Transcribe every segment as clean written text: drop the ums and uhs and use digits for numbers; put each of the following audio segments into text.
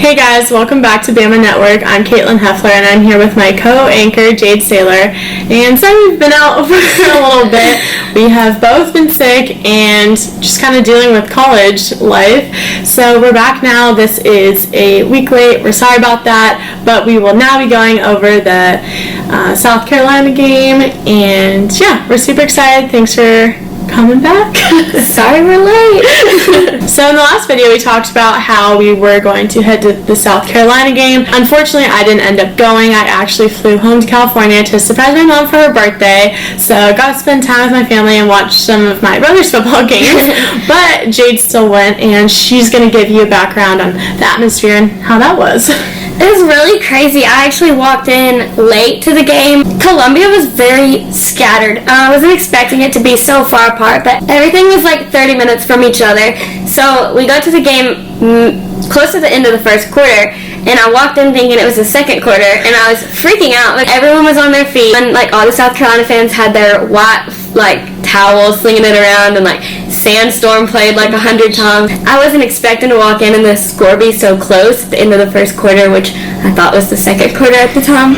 Hey guys, welcome back to BAMA Network. I'm Katelyn Heffler and I'm here with my co-anchor Jayde Saylor. And sorry we've been out for a little bit. We have both been sick and just kind of dealing with college life. So we're back now. This is a week late. We're sorry about that, but we will now be going over the South Carolina game. And yeah, we're super excited. Thanks for coming back. Sorry we're late. So in the last video we talked about how we were going to head to the South Carolina game. Unfortunately I didn't end up going. I actually flew home to California to surprise my mom for her birthday. So I got to spend time with my family and watch some of my brother's football games. But Jayde still went and she's going to give you a background on the atmosphere and how that was. It was really crazy. I actually walked in late to the game. Columbia was very scattered. I wasn't expecting it to be so far apart, but everything was like 30 minutes from each other. So we got to the game close to the end of the first quarter, and I walked in thinking it was the second quarter, and I was freaking out. Like, everyone was on their feet, and like all the South Carolina fans had their white towels slinging it around, and like Sandstorm played like 100 times. I wasn't expecting to walk in and the score be so close at the end of the first quarter, which I thought was the second quarter at the time.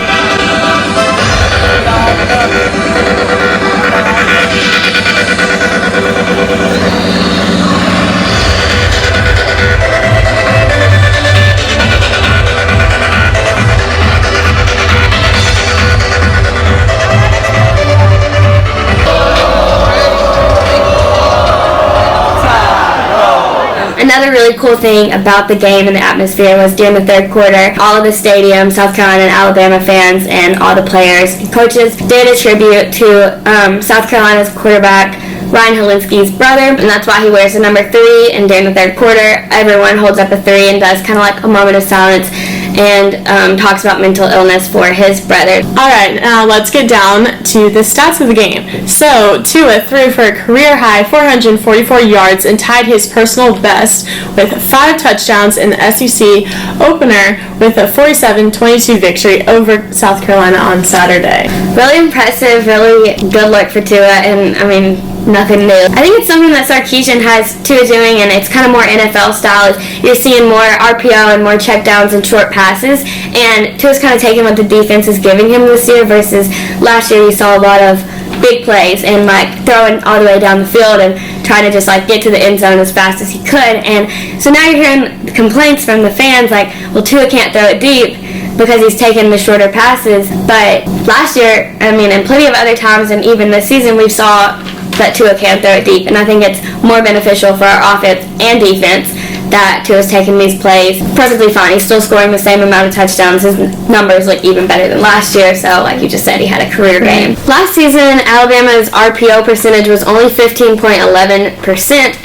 Another really cool thing about the game and the atmosphere was during the third quarter, all of the stadium, South Carolina and Alabama fans, and all the players and coaches did a tribute to South Carolina's quarterback, Ryan Helinski's brother, and that's why he wears the number 3. And during the third quarter, everyone holds up a 3 and does kind of like a moment of silence and talks about mental illness for his brother. Alright, now let's get down to the stats of the game. So, Tua threw for a career-high 444 yards and tied his personal best with 5 touchdowns in the SEC opener with a 47-22 victory over South Carolina on Saturday. Really impressive, really good look for Tua, and I mean, nothing new. I think it's something that Sarkisian has Tua doing, and it's kind of more NFL style. You're seeing more RPO and more checkdowns and short passes, and Tua's kind of taking what the defense is giving him this year versus last year you saw a lot of big plays and like throwing all the way down the field and trying to just like get to the end zone as fast as he could. And so now you're hearing complaints from the fans like, well, Tua can't throw it deep because he's taking the shorter passes. But last year, I mean, and plenty of other times, and even this season, we saw that Tua can throw it deep, and I think it's more beneficial for our offense and defense that Tua's taking these plays perfectly fine. He's still scoring the same amount of touchdowns. His numbers look even better than last year, so like you just said, he had a career game. Last season, Alabama's RPO percentage was only 15.11%,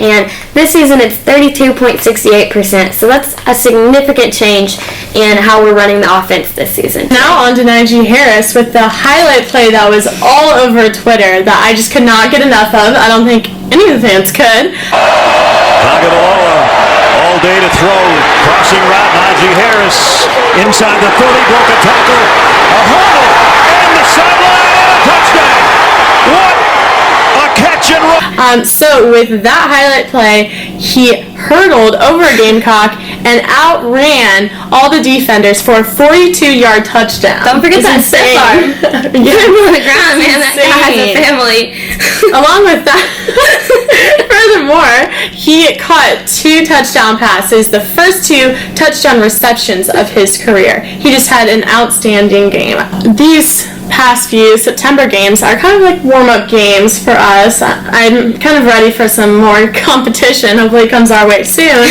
and this season it's 32.68%, so that's a significant change in how we're running the offense this season. Now on to Najee Harris with the highlight play that was all over Twitter that I just could not get enough of. I don't think any of the fans could. All day to throw, crossing route, Najee Harris inside the 30, broke a tackle, a hurdle, and the sideline, and a touchdown. What a catch and run! So with that highlight play, he hurdled over a Gamecock and outran all the defenders for a 42-yard touchdown. Don't forget that stiff arm. Get him on the ground, man. That guy has a family. Along with that, furthermore, he caught 2 touchdown passes, the first 2 touchdown receptions of his career. He just had an outstanding game. These past few September games are kind of like warm-up games for us. I'm kind of ready for some more competition. Hopefully it comes our way soon.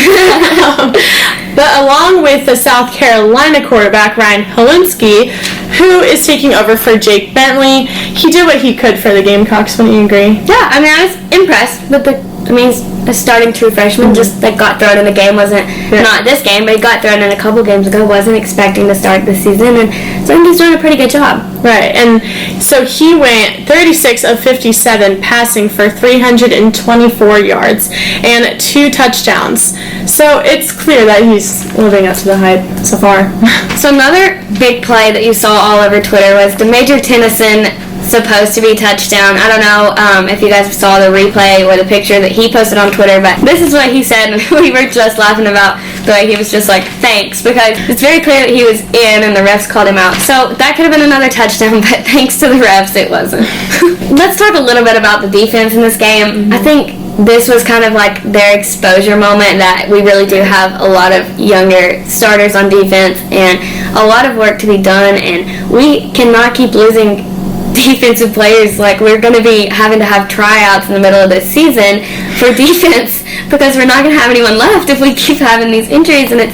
But along with the South Carolina quarterback, Ryan Helinski, who is taking over for Jake Bentley, he did what he could for the Gamecocks. Wouldn't you agree? Yeah, I mean, I was impressed with he's a starting true freshman, just that got thrown in the game, not this game, but he got thrown in a couple games ago, wasn't expecting to start this season, and so I think he's doing a pretty good job. Right, and so he went 36 of 57 passing for 324 yards and 2 touchdowns. So it's clear that he's living up to the hype so far. So another big play that you saw all over Twitter was the Major Tennyson supposed to be touchdown. I don't know if you guys saw the replay or the picture that he posted on Twitter, but this is what he said. We were just laughing about the way he was just like, thanks, because it's very clear that he was in and the refs called him out. So that could have been another touchdown, but thanks to the refs, it wasn't. Let's talk a little bit about the defense in this game. I think this was kind of like their exposure moment, that we really do have a lot of younger starters on defense and a lot of work to be done, and we cannot keep losing defensive players. Like, we're going to be having to have tryouts in the middle of this season for defense because we're not going to have anyone left if we keep having these injuries. And it's,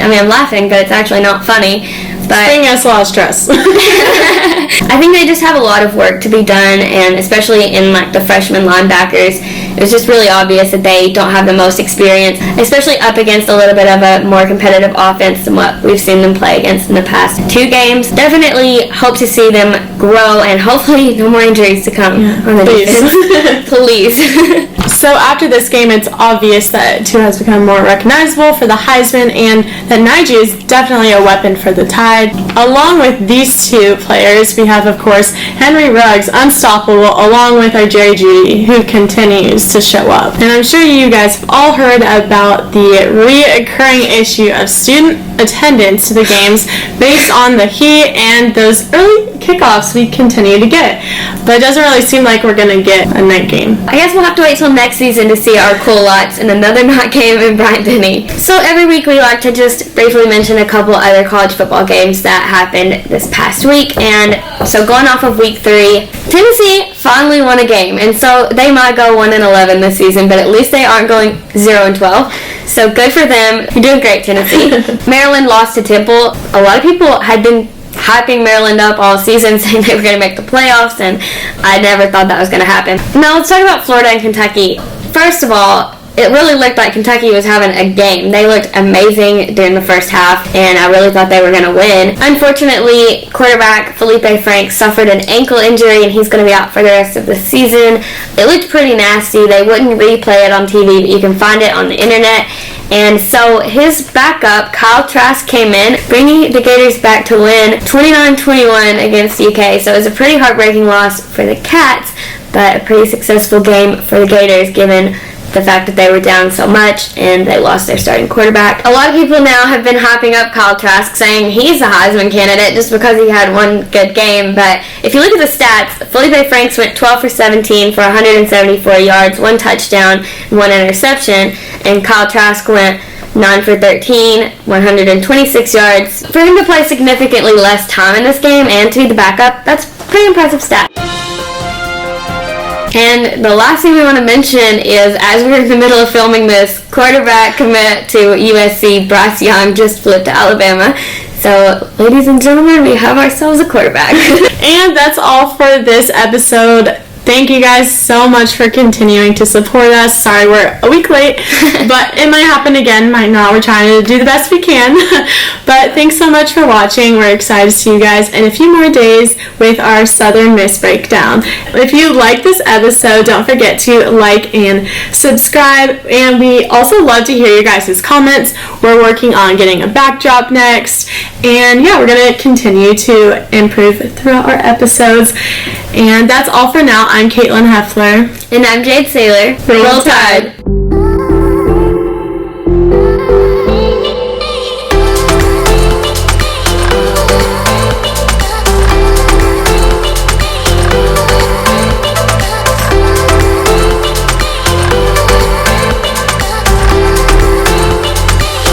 I mean, I'm laughing, but it's actually not funny. But bringing us a lot of stress. I think they just have a lot of work to be done, and especially in like the freshman linebackers, it was just really obvious that they don't have the most experience, especially up against a little bit of a more competitive offense than what we've seen them play against in the past 2 games. Definitely hope to see them grow, and hopefully no more injuries to come on the defense. Please. So after this game, it's obvious that Tua has become more recognizable for the Heisman, and that Najee is definitely a weapon for the Tide. Along with these 2 players, we have, of course, Henry Ruggs, unstoppable, along with our Jerry Jeudy, who continues to show up. And I'm sure you guys have all heard about the reoccurring issue of student attendance to the games based on the heat and those early kickoffs we continue to get. But it doesn't really seem like we're going to get a night game. I guess we'll have to wait till next season to see our cool lots in another night game in Bryant-Denny. So every week we like to just briefly mention a couple other college football games that happened this past week. And so going off of week 3, Tennessee finally won a game. And so they might go 1-11 this season, but at least they aren't going 0-12. So good for them. You're doing great, Tennessee. Maryland lost to Temple. A lot of people had been hyping Maryland up all season, saying they were going to make the playoffs, and I never thought that was going to happen. Now let's talk about Florida and Kentucky. First of all, it really looked like Kentucky was having a game. They looked amazing during the first half, and I really thought they were going to win. Unfortunately, quarterback Felipe Franks suffered an ankle injury, and he's going to be out for the rest of the season. It looked pretty nasty. They wouldn't replay it on TV, but you can find it on the internet. And so his backup, Kyle Trask, came in, bringing the Gators back to win 29-21 against UK. So it was a pretty heartbreaking loss for the Cats, but a pretty successful game for the Gators, given the fact that they were down so much and they lost their starting quarterback. A lot of people now have been hyping up Kyle Trask, saying he's a Heisman candidate just because he had one good game. But if you look at the stats, Felipe Franks went 12 for 17 for 174 yards, 1 touchdown, 1 interception, and Kyle Trask went 9 for 13, 126 yards. For him to play significantly less time in this game and to be the backup, that's a pretty impressive stat. And the last thing we want to mention is, as we're in the middle of filming this, quarterback commit to USC Bryce Young just flipped to Alabama. So, ladies and gentlemen, we have ourselves a quarterback. And that's all for this episode. Thank you guys so much for continuing to support us. Sorry we're a week late, but it might happen again, might not. We're trying to do the best we can. But thanks so much for watching. We're excited to see you guys in a few more days with our Southern Miss Breakdown. If you like this episode, don't forget to like and subscribe. And we also love to hear your guys' comments. We're working on getting a backdrop next. And yeah, we're going to continue to improve throughout our episodes. And that's all for now. I'm Katelyn Heffler. And I'm Jayde Saylor. Roll Tide.